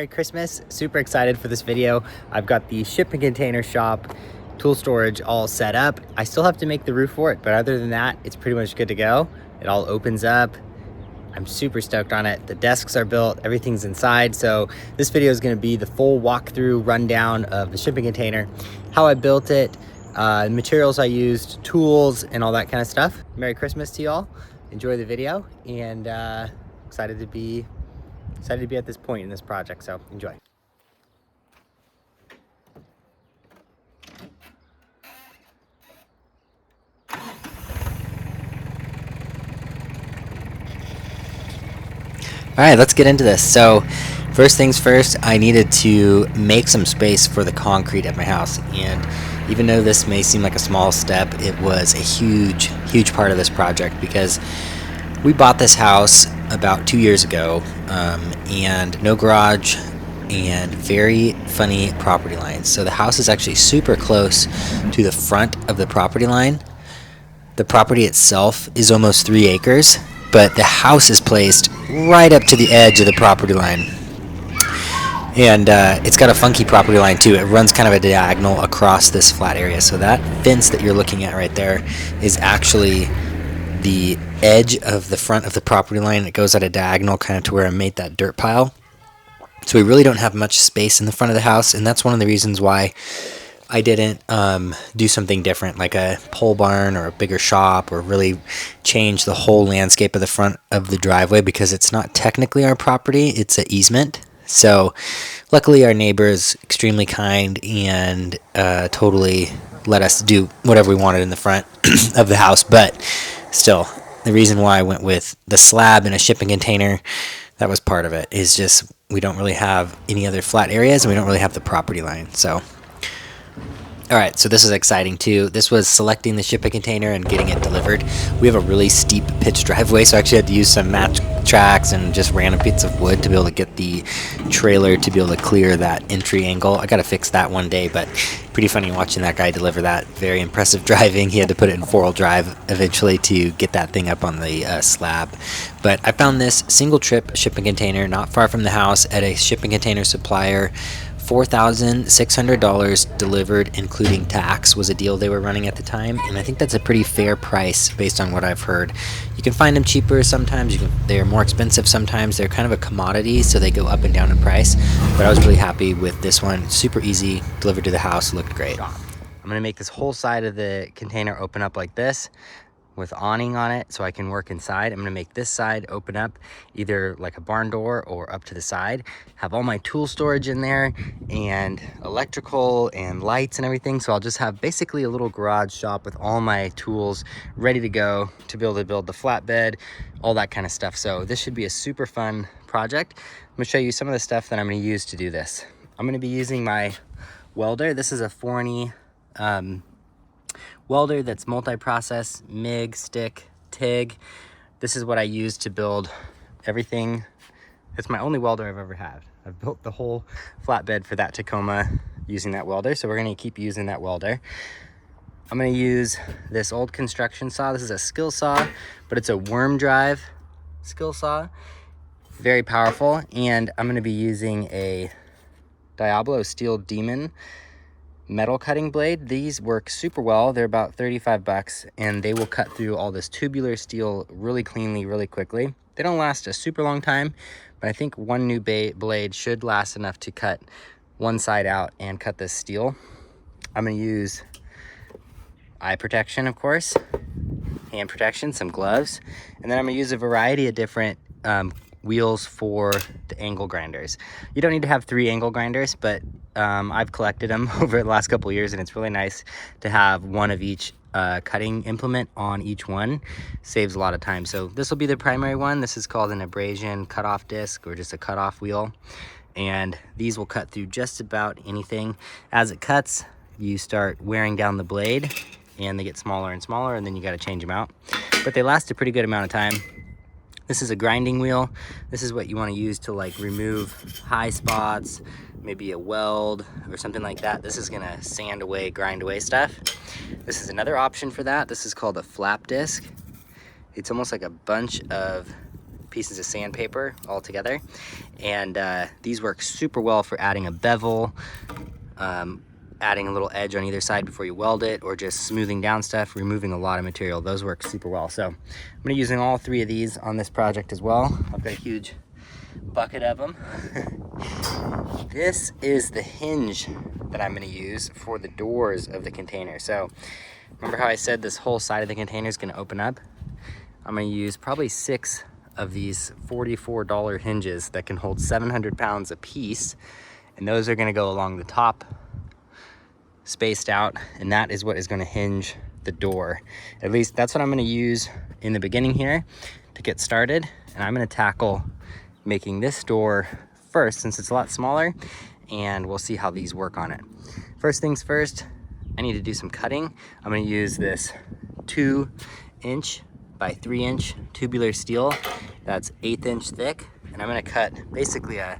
Merry Christmas. Super excited for this video. I've got the shipping container shop, tool storage all set up. I still have to make the roof for it, but other than that, it's pretty much good to go. It all opens up. I'm super stoked on it. The desks are built, everything's inside. So this video is gonna be the full walkthrough rundown of the shipping container, how I built it, materials I used, tools, and all that kind of stuff. Merry Christmas to y'all. Enjoy the video, and excited to be at this point in this project, so enjoy. All right, let's get into this. So first things first, I needed to make some space for the concrete at my house. And even though this may seem like a small step, it was a huge part of this project because we bought this house about 2 years ago, and no garage and very funny property lines. So the house is actually super close to the front of the property line. The property itself is almost 3 acres, but the house is placed right up to the edge of the property line. And it's got a funky property line too. It runs kind of a diagonal across this flat area. So that fence that you're looking at right there is actually the edge of the front of the property line. It goes at a diagonal kind of to where I made that dirt pile. So we really don't have much space in the front of the house, and that's one of the reasons why I didn't do something different, like a pole barn or a bigger shop, or really change the whole landscape of the front of the driveway, because it's not technically our property, it's an easement. So luckily our neighbor is extremely kind and totally let us do whatever we wanted in the front of the house. But still, the reason why I went with the slab in a shipping container, that was part of it, is just we don't really have any other flat areas and we don't really have the property line. So all right, so this is exciting too. This was selecting the shipping container and getting it delivered. We have a really steep pitch driveway, so I actually had to use some match tracks and just random bits of wood to be able to get the trailer to be able to clear that entry angle. I gotta fix that one day, but pretty funny watching that guy deliver that. Very impressive driving. He had to put it in 4-wheel drive eventually to get that thing up on the slab. But I found this single trip shipping container not far from the house at a shipping container supplier. $4,600 delivered, including tax, was a deal they were running at the time, and I think that's a pretty fair price based on what I've heard. You can find them cheaper sometimes, they're more expensive sometimes. They're kind of a commodity, so they go up and down in price, but I was really happy with this one. Super easy, delivered to the house, looked great. I'm gonna make this whole side of the container open up like this, with awning on it, so I can work inside. I'm gonna make this side open up either like a barn door or up to the side. Have all my tool storage in there and electrical and lights and everything. So I'll just have basically a little garage shop with all my tools ready to go to be able to build the flatbed, all that kind of stuff. So this should be a super fun project. I'm gonna show you some of the stuff that I'm gonna use to do this. I'm gonna be using my welder. This is a Forney welder that's multi-process, MIG, stick, TIG. This is what I use to build everything. It's my only welder I've ever had. I've built the whole flatbed for that Tacoma using that welder, so we're gonna keep using that welder. I'm gonna use this old construction saw. This is a skill saw, but it's a worm drive skill saw. Very powerful, and I'm gonna be using a Diablo Steel Demon metal cutting blade. These work super well. They're about 35 bucks, and they will cut through all this tubular steel really cleanly, really quickly. They don't last a super long time, but I think one new blade should last enough to cut one side out and cut this steel. I'm gonna use eye protection, of course, hand protection, some gloves, and then I'm gonna use a variety of different wheels for the angle grinders. You don't need to have 3 angle grinders, but I've collected them over the last couple of years, and it's really nice to have one of each cutting implement on each one. Saves a lot of time. So this will be the primary one. This is called an abrasion cutoff disc, or just a cutoff wheel, and these will cut through just about anything. As it cuts, you start wearing down the blade, and they get smaller and smaller, and then you got to change them out, but they last a pretty good amount of time. This is a grinding wheel. This is what you want to use to like remove high spots, maybe a weld or something like that. This is gonna sand away, grind away stuff. This is another option for that. This is called a flap disc. It's almost like a bunch of pieces of sandpaper all together. And these work super well for adding a bevel, adding a little edge on either side before you weld it, or just smoothing down stuff, removing a lot of material. Those work super well. So I'm gonna be using all 3 of these on this project as well. I've got a huge bucket of them. This is the hinge that I'm gonna use for the doors of the container. So remember how I said this whole side of the container is gonna open up? I'm gonna use probably 6 of these $44 hinges that can hold 700 pounds a piece. And those are gonna go along the top, spaced out, and that is what is going to hinge the door. At least that's what I'm going to use in the beginning here to get started. And I'm going to tackle making this door first, since it's a lot smaller, and we'll see how these work on it. First things first, I need to do some cutting. I'm going to use this 2" by 3" tubular steel that's 1/8 inch thick, and I'm going to cut basically a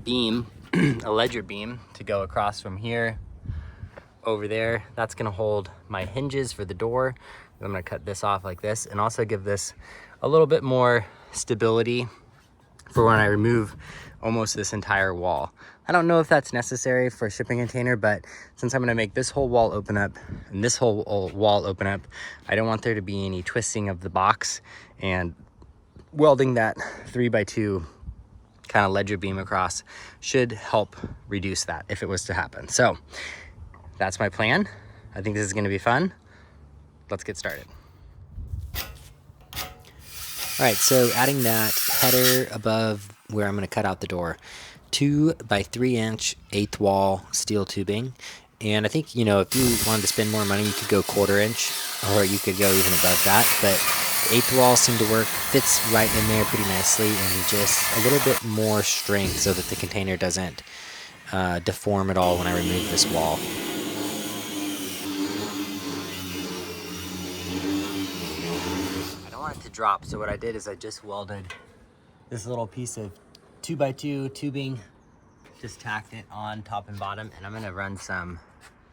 beam, a ledger beam, to go across from here over there. That's gonna hold my hinges for the door. I'm gonna cut this off like this, and also give this a little bit more stability for when I remove almost this entire wall. I don't know if that's necessary for a shipping container, but since I'm gonna make this whole wall open up and this whole wall open up, I don't want there to be any twisting of the box, and welding that 3x2 kind of ledger beam across should help reduce that if it was to happen. So that's my plan. I think this is gonna be fun. Let's get started. All right, so adding that header above where I'm gonna cut out the door, 2 by 3" 1/8 wall steel tubing. And I think, you know, if you wanted to spend more money, you could go 1/4 inch, or you could go even above that. But the 1/8 wall seemed to work, fits right in there pretty nicely, and just a little bit more strength so that the container doesn't deform at all when I remove this wall. To drop, so what I did is I just welded this little piece of 2x2 tubing, just tacked it on top and bottom, and I'm gonna run some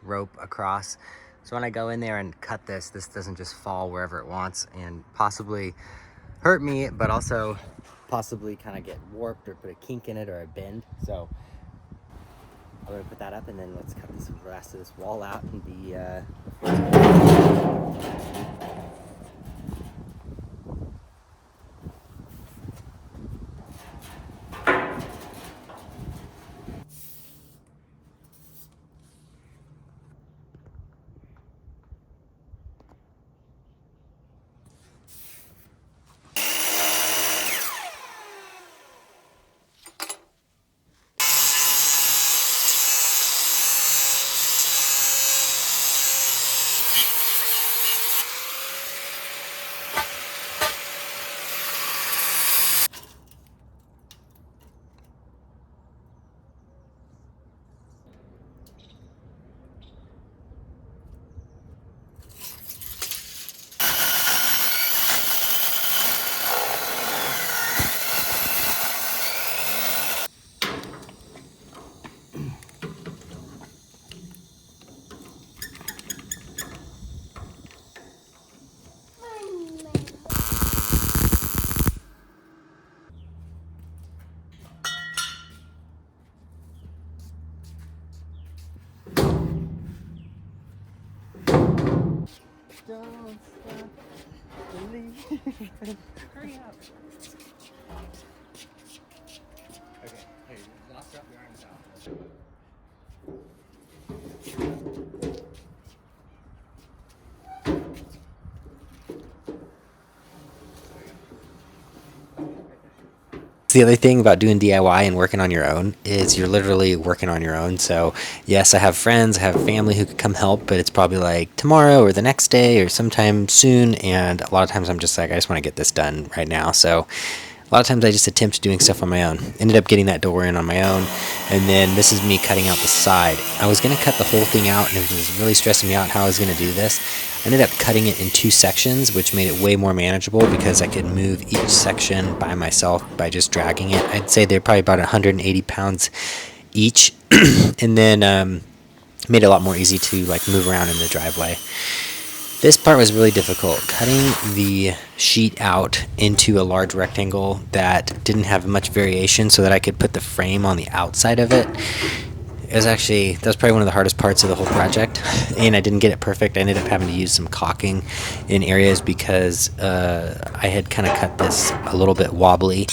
rope across, so when I go in there and cut this doesn't just fall wherever it wants and possibly hurt me, but also possibly kind of get warped or put a kink in it or a bend. So I'm gonna put that up, and then let's cut this rest of this wall out and be don't stop believing. Hurry up. Okay, hey, lock up your arms out. The other thing about doing DIY and working on your own is you're literally working on your own. So yes, I have friends, I have family who could come help, but it's probably like tomorrow or the next day or sometime soon. And a lot of times I'm just like, I just want to get this done right now. So a lot of times I just attempt doing stuff on my own. Ended up getting that door in on my own. And then this is me cutting out the side. I was going to cut the whole thing out, and it was really stressing me out how I was going to do this. I ended up cutting it in 2 sections, which made it way more manageable because I could move each section by myself by just dragging it. I'd say they're probably about 180 pounds each. And then made it a lot more easy to like move around in the driveway. This part was really difficult, cutting the sheet out into a large rectangle that didn't have much variation so that I could put the frame on the outside of it. That was probably one of the hardest parts of the whole project, and I didn't get it perfect. I ended up having to use some caulking in areas because I had kind of cut this a little bit wobbly,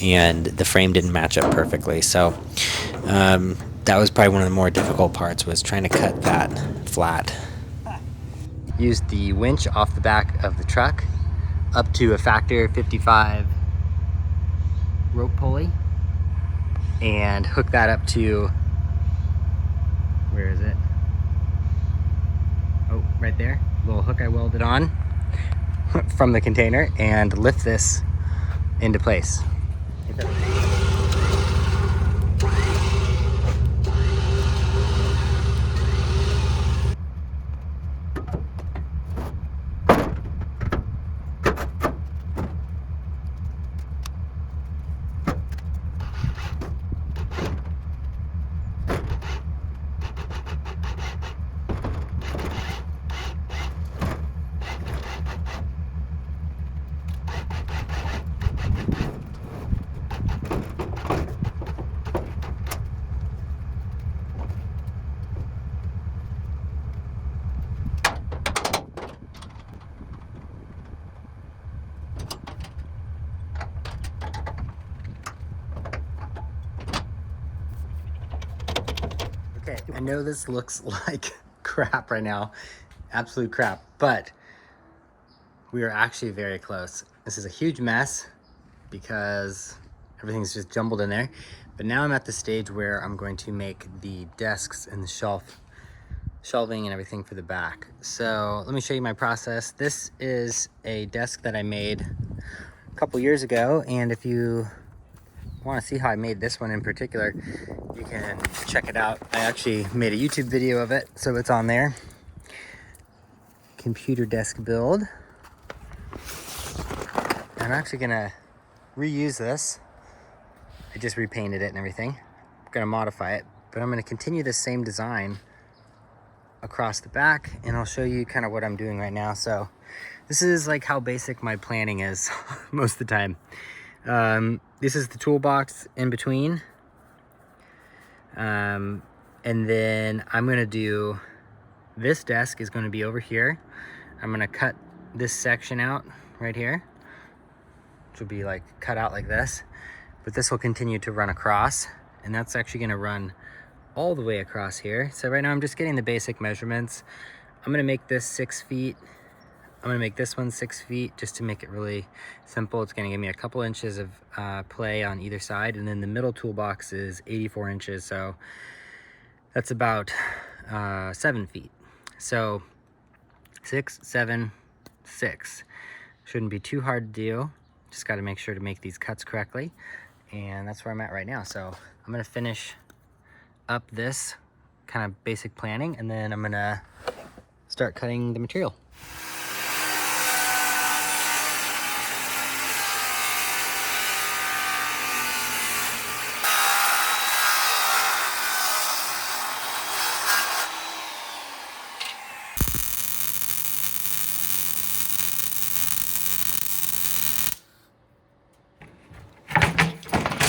and the frame didn't match up perfectly. So that was probably one of the more difficult parts, was trying to cut that flat. Used the winch off the back of the truck up to a factor 55 rope pulley and hooked that up to, where is it? Oh, right there. Little hook I welded on from the container, and lift this into place. Okay, I know this looks like crap right now, absolute crap, but we are actually very close. This is a huge mess because everything's just jumbled in there, but now I'm at the stage where I'm going to make the desks and the shelving and everything for the back. So let me show you my process. This is a desk that I made a couple years ago, and if you want to see how I made this one in particular, you can check it out. I actually made a YouTube video of it, so it's on there. Computer desk build. I'm actually gonna reuse this. I just repainted it and everything. I'm gonna modify it, but I'm gonna continue the same design across the back, and I'll show you kind of what I'm doing right now. So this is like how basic my planning is most of the time. This is the toolbox in between. And then I'm gonna do, this desk is gonna be over here. I'm gonna cut this section out right here, which will be like cut out like this, but this will continue to run across, and that's actually gonna run all the way across here. So right now I'm just getting the basic measurements. I'm gonna make this 6 feet. I'm gonna make this one 6 feet just to make it really simple. It's gonna give me a couple inches of play on either side, and then the middle toolbox is 84 inches, so that's about 7 feet. So 6, 7, 6. Shouldn't be too hard to do. Just gotta make sure to make these cuts correctly, and that's where I'm at right now. So I'm gonna finish up this kind of basic planning, and then I'm gonna start cutting the material.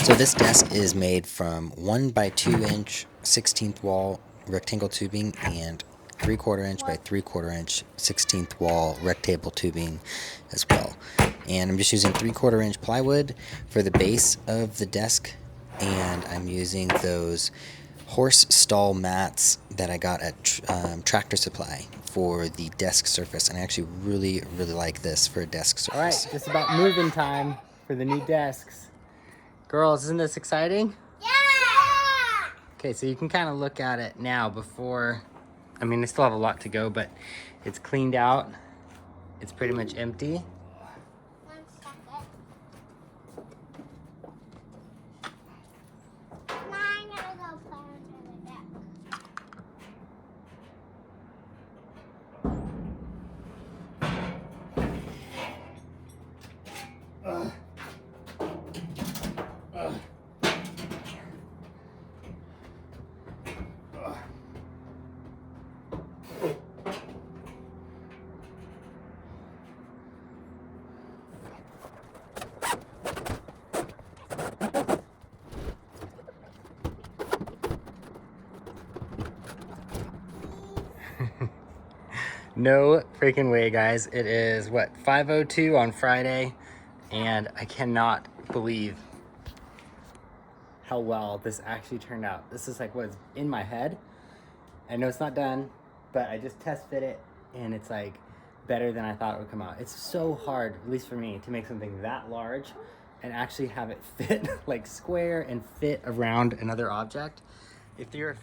So this desk is made from 1 by 2 inch 16th wall rectangle tubing and 3/4 inch by 3/4 inch 16th wall rectangle tubing as well. And I'm just using 3/4 inch plywood for the base of the desk, and I'm using those horse stall mats that I got at Tractor Supply for the desk surface, and I actually really like this for a desk surface. All right, it's about moving time for the new desks. Girls, isn't this exciting? Yeah! Okay, so you can kind of look at it now before, I mean, I still have a lot to go, but it's cleaned out. It's pretty much empty. No freaking way, guys. It is, what, 5:02 on Friday, and I cannot believe how well this actually turned out. This is like what's in my head. I know it's not done, but I just test fit it, and it's like better than I thought it would come out. It's so hard, at least for me, to make something that large and actually have it fit like square and fit around another object. If you're a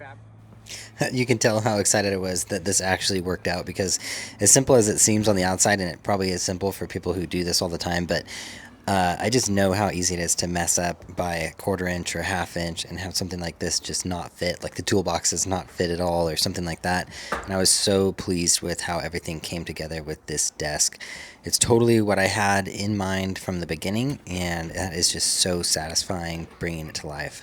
you can tell how excited I was that this actually worked out, because as simple as it seems on the outside, and it probably is simple for people who do this all the time, but I just know how easy it is to mess up by a 1/4 inch or 1/2 inch and have something like this just not fit, like the toolbox does not fit at all or something like that. And I was so pleased with how everything came together with this desk. It's totally what I had in mind from the beginning, and that is just so satisfying bringing it to life.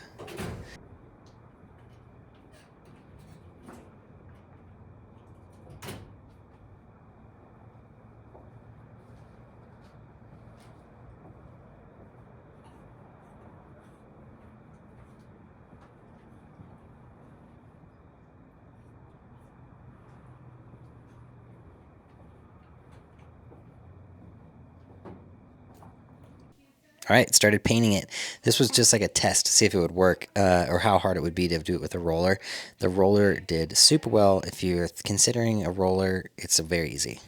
All right, started painting it. This was just like a test to see if it would work, or how hard it would be to do it with a roller. The roller did super well. If you're considering a roller, it's very easy.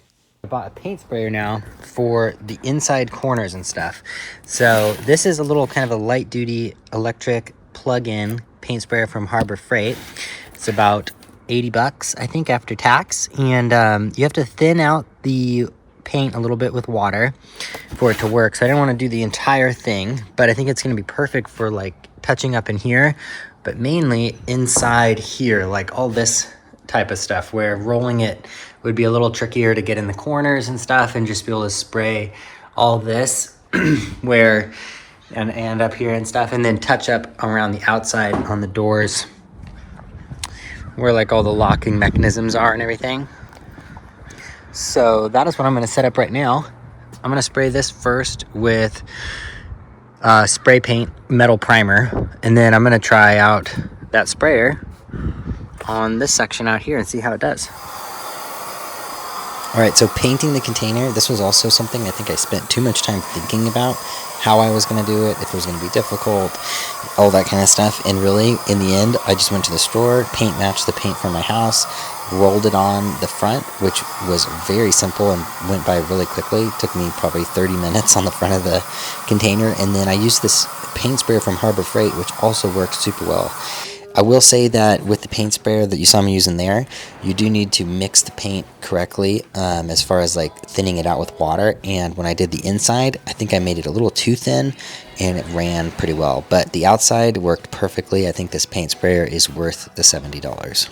I bought a paint sprayer now for the inside corners and stuff. So this is a little kind of a light duty electric plug-in paint sprayer from Harbor Freight. It's about 80 bucks, I think, after tax. And you have to thin out the paint a little bit with water for it to work. So I didn't want to do the entire thing, but I think it's going to be perfect for like touching up in here, but mainly inside here, like all this type of stuff, where rolling it would be a little trickier to get in the corners and stuff, and just be able to spray all this where and up here and stuff, and then touch up around the outside on the doors where like all the locking mechanisms are and everything. So that is what I'm going to set up right now. I'm going to spray this first with spray paint metal primer, and then I'm going to try out that sprayer on this section out here and see how it does. All right, so painting the container, this was also something I think I spent too much time thinking about, how I was going to do it, if it was going to be difficult, all that kind of stuff. And really, in the end, I just went to the store, paint matched the paint from my house, rolled it on the front, which was very simple and went by really quickly. It took me probably 30 minutes on the front of the container. And then I used this paint sprayer from Harbor Freight, which also worked super well. I will say that with the paint sprayer that you saw me using there, you do need to mix the paint correctly, as far as like thinning it out with water. And when I did the inside, I think I made it a little too thin, and it ran pretty well. But the outside worked perfectly. I think this paint sprayer is worth the $70.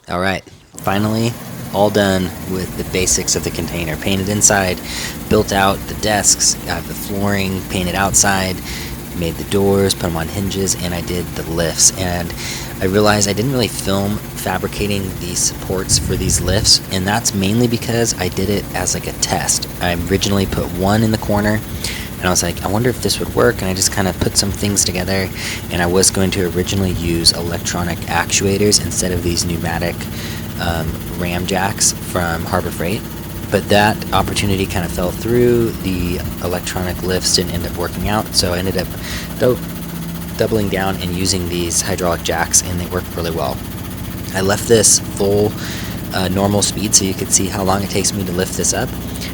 All right, finally all done with the basics of the container. Painted inside, built out the desks, got the flooring painted outside, made the doors, put them on hinges, and I did the lifts. And I realized I didn't really film fabricating these supports for these lifts, and that's mainly because I did it as like a test. I originally put one in the corner, and I was like, I wonder if this would work, and I just kind of put some things together. And I was going to originally use electronic actuators instead of these pneumatic ram jacks from Harbor Freight, but that opportunity kind of fell through. The electronic lifts didn't end up working out, so I ended up doubling down and using these hydraulic jacks, and they worked really well. I left this full normal speed so you could see how long it takes me to lift this up.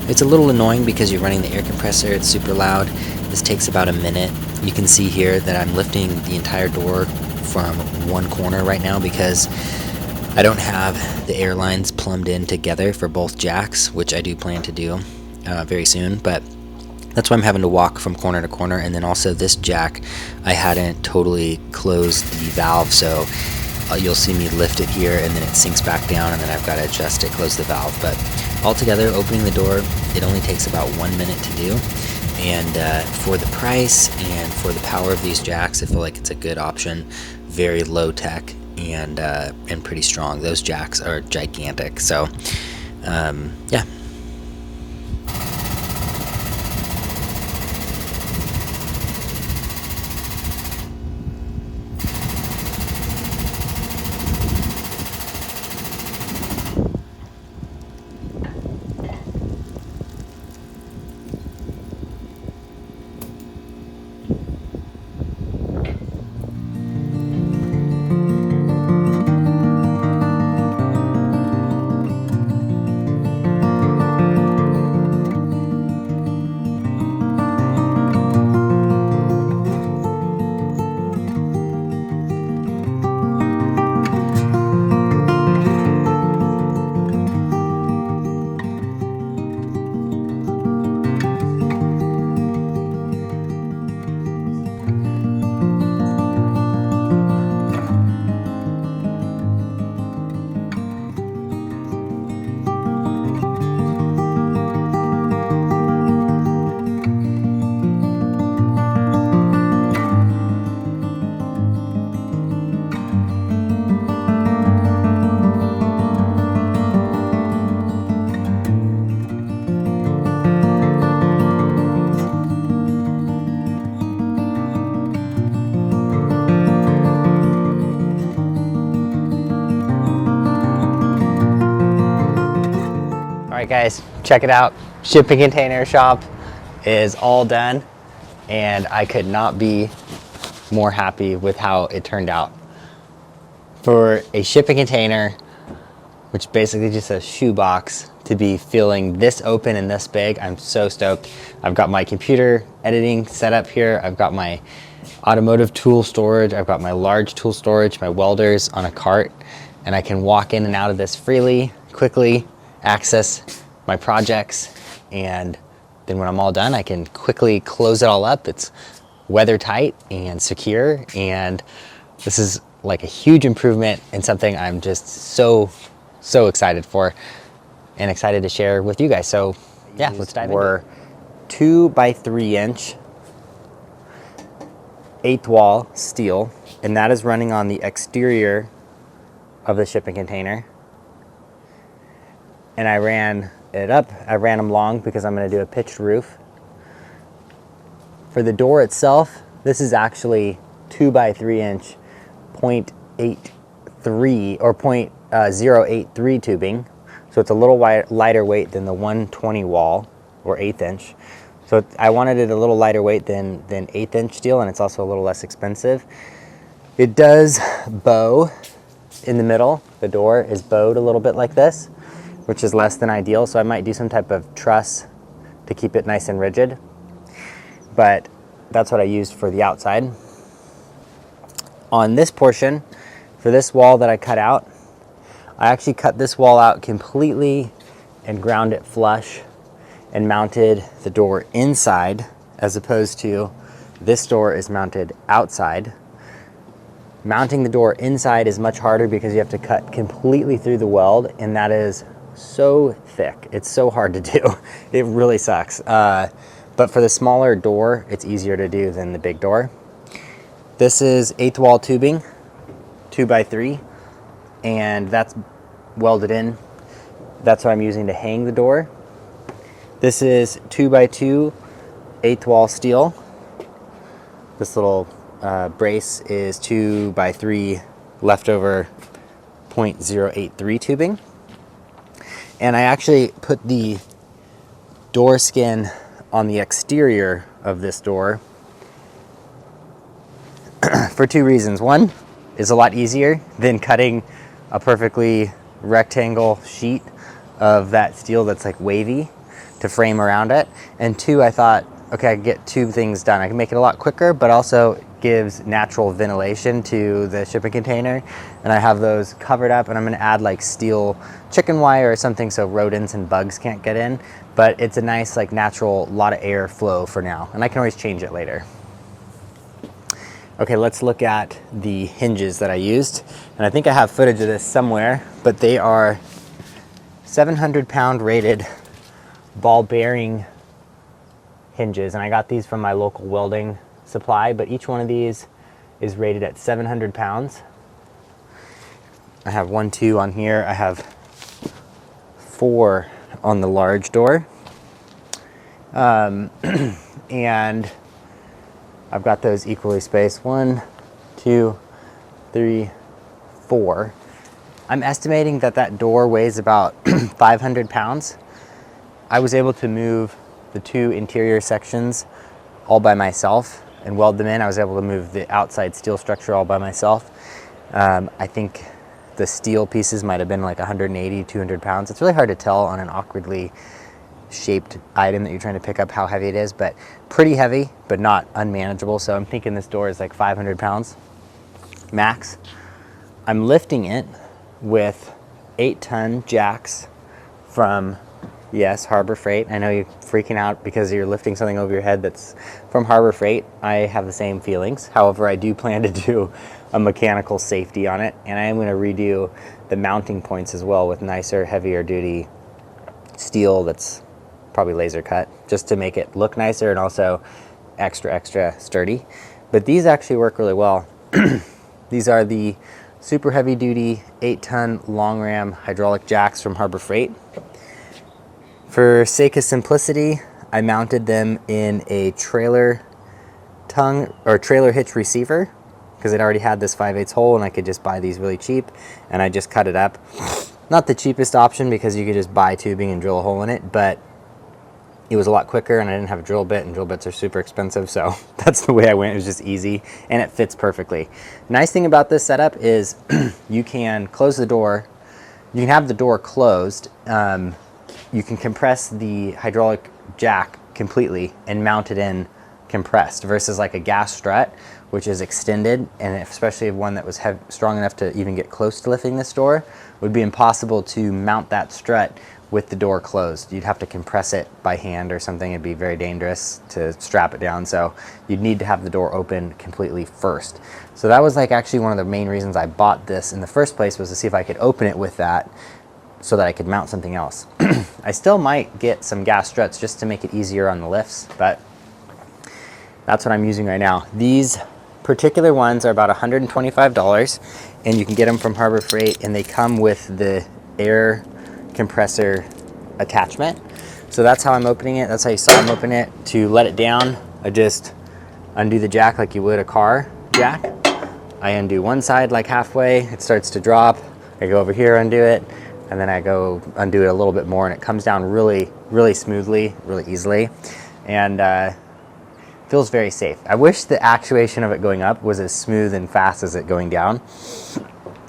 It's a little annoying because you're running the air compressor, it's super loud. This takes about a minute. You can see here that I'm lifting the entire door from one corner right now because I don't have the air lines plumbed in together for both jacks, which I do plan to do very soon, but that's why I'm having to walk from corner to corner. And then also this jack, I hadn't totally closed the valve, so you'll see me lift it here and then it sinks back down, and then I've got to adjust it, close the valve. But altogether, opening the door, it only takes about 1 minute to do. And for the price and for the power of these jacks, I feel like it's a good option. Very low tech and pretty strong. Those jacks are gigantic. So yeah. guys, check it out. Shipping container shop is all done, and I could not be more happy with how it turned out. For a shipping container, which basically just a shoebox, to be feeling this open and this big, I'm so stoked. I've got my computer editing set up here. I've got my automotive tool storage. I've got my large tool storage, my welders on a cart, and I can walk in and out of this freely, quickly access my projects. And then when I'm all done, I can quickly close it all up. It's weather tight and secure. And this is like a huge improvement and something I'm just so excited for and excited to share with you guys. So yeah, let's dive in. We're 2 by 3 inch 8th wall steel, and that is running on the exterior of the shipping container. And I ran it up, I ran them long because I'm gonna do a pitched roof. For the door itself, this is actually 2 by 3 inch 0.83 or 0.083 tubing. So it's a little lighter weight than the 120 wall or 1/8 inch. So I wanted it a little lighter weight than 1/8 inch steel, and it's also a little less expensive. It does bow in the middle. The door is bowed a little bit like this, which is less than ideal. So I might do some type of truss to keep it nice and rigid. But that's what I used for the outside. On this portion, for this wall that I cut out, I actually cut this wall out completely and ground it flush and mounted the door inside, as opposed to this door is mounted outside. Mounting the door inside is much harder because you have to cut completely through the weld, and that is so thick. It's so hard to do. It really sucks. But for the smaller door, it's easier to do than the big door. This is 8th wall tubing, 2 by 3, and that's welded in. That's what I'm using to hang the door. This is 2 by 2 8th wall steel. This little brace is 2 by 3 leftover 0.083 tubing. And I actually put the door skin on the exterior of this door for 2 reasons. One is a lot easier than cutting a perfectly rectangle sheet of that steel that's like wavy to frame around it. And 2, I thought, okay, I can get 2 things done. I can make it a lot quicker, but also gives natural ventilation to the shipping container. And I have those covered up, and I'm gonna add like steel chicken wire or something so rodents and bugs can't get in. But it's a nice like natural lot of air flow for now, and I can always change it later. Okay, let's look at the hinges that I used. And I think I have footage of this somewhere, but they are 700-pound rated ball bearing hinges. And I got these from my local welding supply, but each one of these is rated at 700 pounds. I have 1, 2 on here. I have 4 on the large door. And I've got those equally spaced. 1, 2, 3, 4. I'm estimating that that door weighs about 500 pounds. I was able to move the 2 interior sections all by myself and weld them in. I was able to move the outside steel structure all by myself. I think the steel pieces might have been like 180, 200 pounds. It's really hard to tell on an awkwardly shaped item that you're trying to pick up how heavy it is, but pretty heavy, but not unmanageable. So I'm thinking this door is like 500 pounds max. I'm lifting it with 8-ton jacks from, yes, Harbor Freight. I know you're freaking out because you're lifting something over your head that's from Harbor Freight. I have the same feelings. However, I do plan to do a mechanical safety on it, and I am going to redo the mounting points as well with nicer, heavier duty steel that's probably laser cut, just to make it look nicer and also extra sturdy. But these actually work really well. These are the super heavy duty 8-ton long ram hydraulic jacks from Harbor Freight. For sake of simplicity, I mounted them in a trailer tongue or trailer hitch receiver because it already had this 5/8 hole, and I could just buy these really cheap, and I just cut it up Not the cheapest option because you could just buy tubing and drill a hole in it, but it was a lot quicker and I didn't have a drill bit, and drill bits are super expensive, so that's the way I went. It was just easy and it fits perfectly. Nice thing about this setup is you can close the door. You can have the door closed. You can compress the hydraulic jack completely and mount it in compressed versus like a gas strut, which is extended, and especially one that was strong enough to even get close to lifting this door, would be impossible to mount that strut with the door closed. You'd have to compress it by hand or something. It'd be very dangerous to strap it down. So you'd need to have the door open completely first. So that was like actually one of the main reasons I bought this in the first place, was to see if I could open it with that so that I could mount something else. I still might get some gas struts just to make it easier on the lifts, but that's what I'm using right now. These particular ones are about $125, and you can get them from Harbor Freight, and they come with the air compressor attachment. So that's how I'm opening it. That's how you saw I'm opening it. To let it down, I just undo the jack like you would a car jack. I undo one side like halfway, it starts to drop. I go over here, undo it, and then I go undo it a little bit more, and it comes down really, really smoothly, really easily, and feels very safe. I wish the actuation of it going up was as smooth and fast as it going down,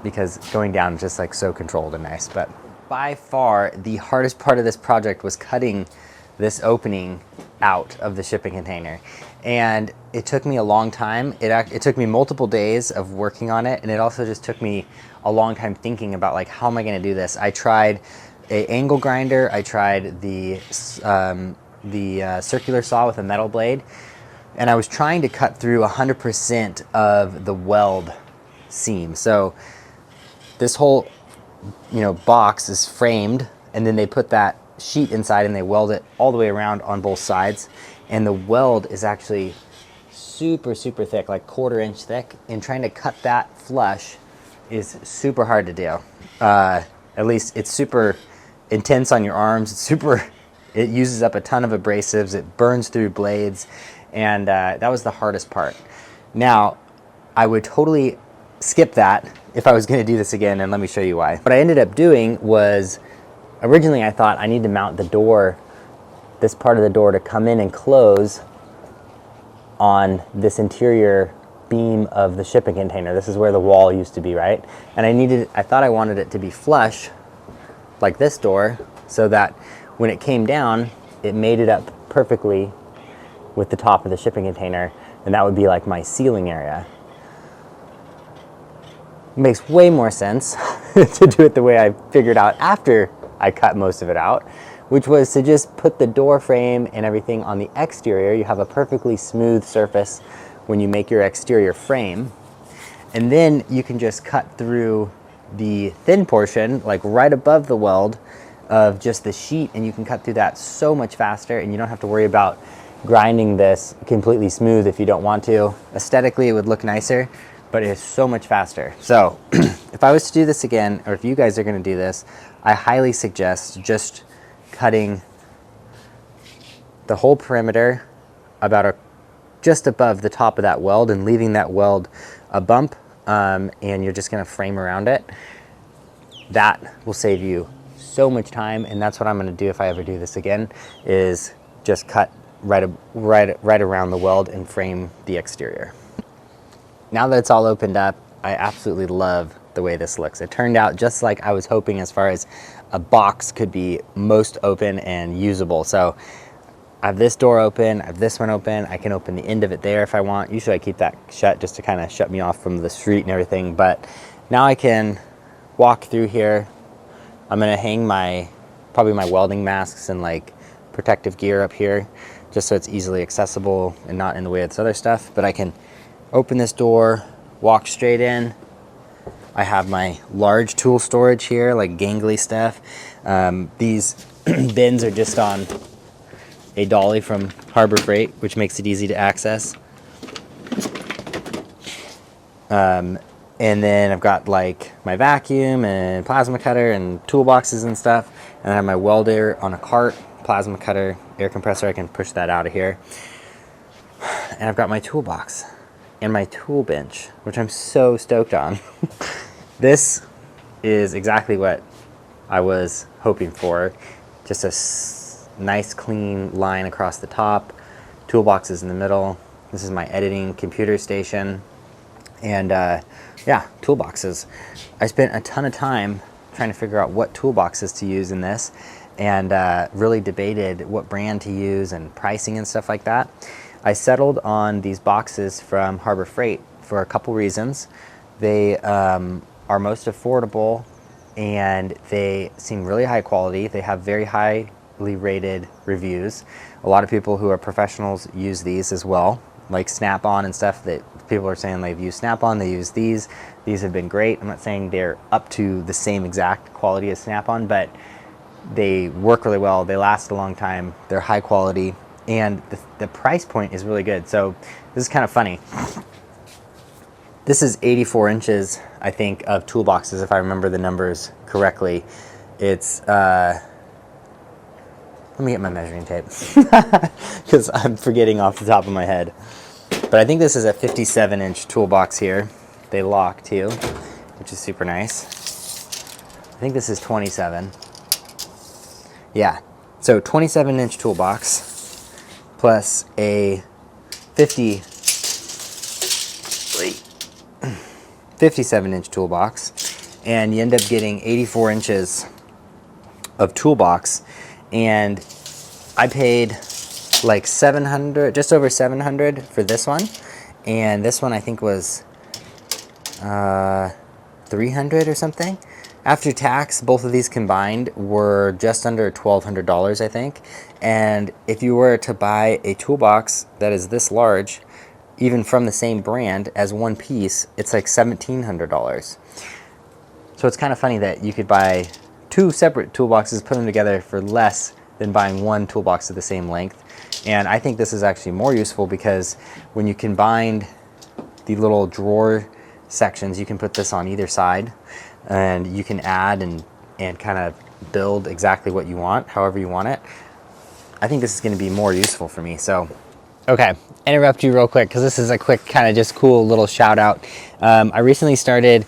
because going down is just like so controlled and nice. But by far the hardest part of this project was cutting this opening out of the shipping container, and it took me a long time. It took me multiple days of working on it, and it also just took me a long time thinking about like, how am I going to do this? I tried an angle grinder, I tried the circular saw with a metal blade, and I was trying to cut through 100% of the weld seam. So this whole box is framed, and then they put that sheet inside and they weld it all the way around on both sides, and the weld is actually super thick, like 1/4 inch thick, and trying to cut that flush is super hard to do. At least it's super intense on your arms. It uses up a ton of abrasives, it burns through blades, and that was the hardest part. Now I would totally skip that if I was going to do this again, and let me show you why. What I ended up doing was, originally I thought I need to mount the door, this part of the door, to come in and close on this interior beam of the shipping container. This is where the wall used to be, right? And I thought I wanted it to be flush like this door, so that when it came down, it made it up perfectly with the top of the shipping container, and that would be like my ceiling area. It makes way more sense to do it the way I figured out after I cut most of it out, which was to just put the door frame and everything on the exterior. You have a perfectly smooth surface when you make your exterior frame, and then you can just cut through the thin portion, like right above the weld of just the sheet, and you can cut through that so much faster, and you don't have to worry about grinding this completely smooth if you don't want to. Aesthetically, it would look nicer, but it is so much faster. So if I was to do this again, or if you guys are going to do this, I highly suggest just cutting the whole perimeter about just above the top of that weld, and leaving that weld a bump, and you're just going to frame around it. That will save you so much time, and that's what I'm going to do if I ever do this again, is just cut right around the weld and frame the exterior. Now that it's all opened up, I absolutely love the way this looks. It turned out just like I was hoping, as far as a box could be most open and usable. So I have this door open, I have this one open, I can open the end of it there if I want. Usually I keep that shut just to kind of shut me off from the street and everything, but now I can walk through here. I'm gonna hang probably my welding masks and like protective gear up here, just so it's easily accessible and not in the way of this other stuff. But I can open this door, walk straight in. I have my large tool storage here, like gangly stuff. These bins are just on a dolly from Harbor Freight, which makes it easy to access. And then I've got like my vacuum and plasma cutter and toolboxes and stuff. And I have my welder on a cart, plasma cutter, air compressor. I can push that out of here. And I've got my toolbox and my tool bench, which I'm so stoked on. This is exactly what I was hoping for. Just a nice clean line across the top, toolboxes in the middle. This is my editing computer station, and yeah, toolboxes. I spent a ton of time trying to figure out what toolboxes to use in this, and really debated what brand to use and pricing and stuff like that. I settled on these boxes from Harbor Freight for a couple reasons. They are most affordable, and they seem really high quality. They have very highly rated reviews. A lot of people who are professionals use these as well, like Snap-on and stuff. That people are saying they've used Snap-on, they use these. These have been great. I'm not saying they're up to the same exact quality as Snap-on, but they work really well. They last a long time. They're high quality, and the price point is really good. So this is kind of funny. This is 84 inches, I think, of toolboxes, if I remember the numbers correctly. It's, let me get my measuring tape, because I'm forgetting off the top of my head. But I think this is a 57-inch toolbox here. They lock too, which is super nice. I think this is 27. Yeah, so 27-inch toolbox plus a 57-inch toolbox, and you end up getting 84 inches of toolbox. And I paid like 700, just over 700 for this one, and this one I think was 300 or something. After tax, both of these combined were just under $1,200, I think. And if you were to buy a toolbox that is this large, even from the same brand as one piece, it's like $1,700. So it's kind of funny that you could buy two separate toolboxes, put them together for less than buying one toolbox of the same length. And I think this is actually more useful, because when you combine the little drawer sections, you can put this on either side, and you can add and kind of build exactly what you want, however you want it. I think this is going to be more useful for me. So okay, interrupt you real quick, because this is a quick kind of just cool little shout out. I recently started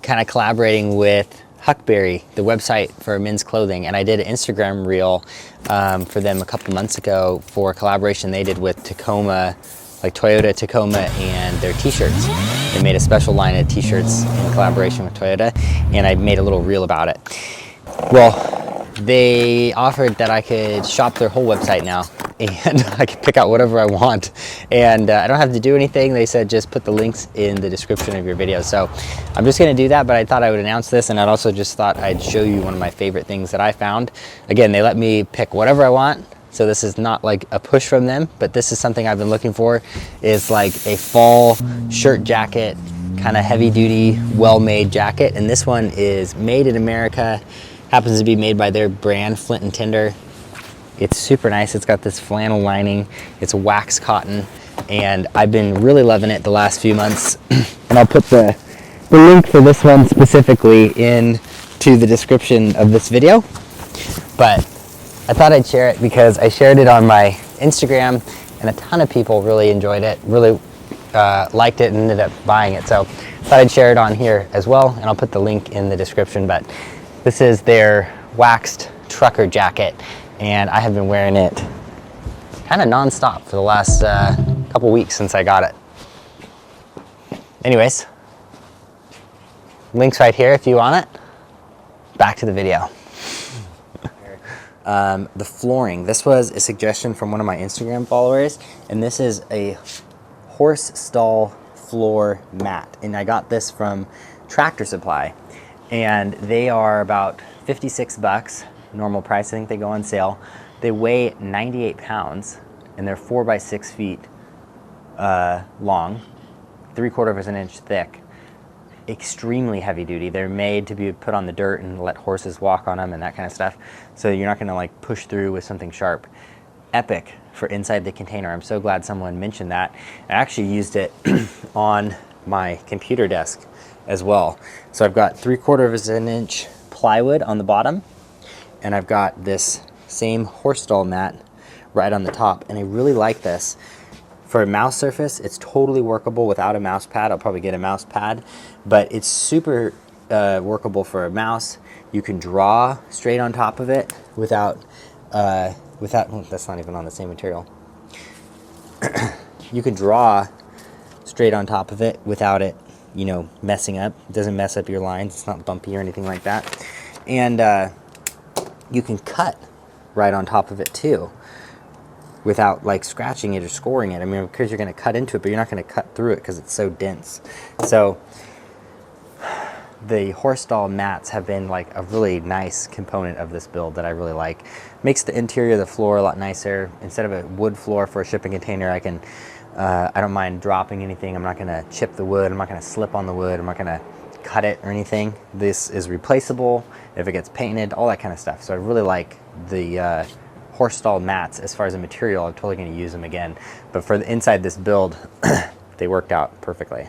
kind of collaborating with Huckberry, the website for men's clothing, and I did an Instagram reel for them a couple months ago for a collaboration they did with Tacoma, like Toyota Tacoma, and their t-shirts. They made a special line of t-shirts in collaboration with Toyota, and I made a little reel about it. Well, they offered that I could shop their whole website now, and I could pick out whatever I want, and I don't have to do anything. They said just put the links in the description of your video. So I'm just going to do that, but I thought I would announce this, and I'd also just thought I'd show you one of my favorite things that I found. Again, they let me pick whatever I want, so this is not like a push from them, but this is something I've been looking for, is like a fall shirt jacket, kind of heavy duty, well-made jacket. And this one is made in America, happens to be made by their brand, Flint & Tinder. It's super nice. It's got this flannel lining. It's wax cotton, and I've been really loving it the last few months. And I'll put the link for this one specifically into the description of this video. But I thought I'd share it because I shared it on my Instagram, and a ton of people really enjoyed it, really liked it, and ended up buying it. So I thought I'd share it on here as well, and I'll put the link in the description. But this is their waxed trucker jacket, and I have been wearing it kind of non-stop for the last couple weeks since I got it. Anyways, link's right here if you want it. Back to the video. The flooring. This was a suggestion from one of my Instagram followers, and this is a horse stall floor mat, and I got this from Tractor Supply, and they are about 56 bucks normal price. I think they go on sale. They weigh 98 pounds, and they're 4 by 6 feet long, 3/4 of an inch thick. Extremely heavy duty. They're made to be put on the dirt and let horses walk on them and that kind of stuff, so you're not going to like push through with something sharp. Epic for inside the container. I'm so glad someone mentioned that. I actually used it on my computer desk as well. So I've got 3/4 of an inch plywood on the bottom, and I've got this same horse stall mat right on the top, and I really like this. For a mouse surface, it's totally workable without a mouse pad. I'll probably get a mouse pad, but it's super workable for a mouse. You can draw straight on top of it without, well, that's not even on the same material. You can draw straight on top of it without it, you know, messing up. It doesn't mess up your lines. It's not bumpy or anything like that. And you can cut right on top of it too without like scratching it or scoring it. I mean, because you're going to cut into it, but you're not going to cut through it because it's so dense. So the horse stall mats have been like a really nice component of this build that I really like. Makes the interior of the floor a lot nicer. Instead of a wood floor for a shipping container, I don't mind dropping anything. I'm not going to chip the wood. I'm not going to slip on the wood. I'm not going to cut it or anything. This is replaceable if it gets painted, all that kind of stuff. So I really like the horse stall mats. As far as a material, I'm totally going to use them again. But for the inside this build, they worked out perfectly.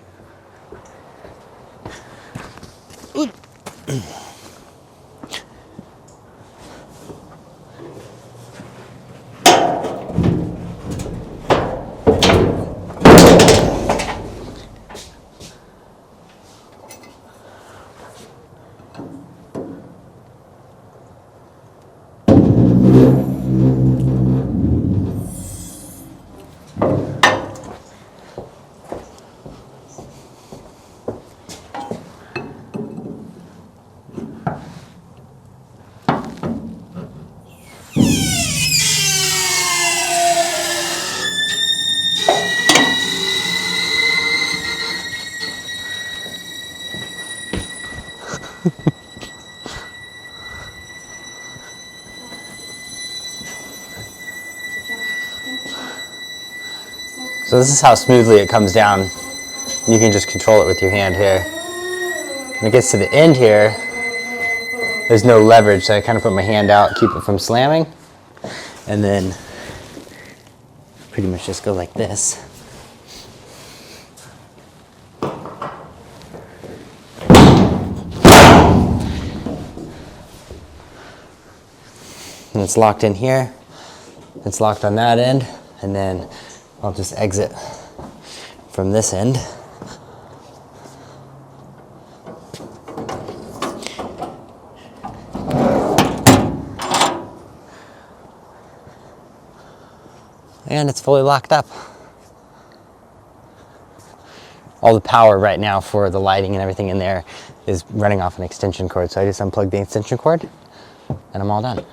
So this is how smoothly it comes down. You can just control it with your hand here. When it gets to the end here, there's no leverage, so I kind of put my hand out, keep it from slamming, and then pretty much just go like this. And it's locked in here, it's locked on that end, and then I'll just exit from this end. And it's fully locked up. All the power right now for the lighting and everything in there is running off an extension cord. So I just unplugged the extension cord and I'm all done.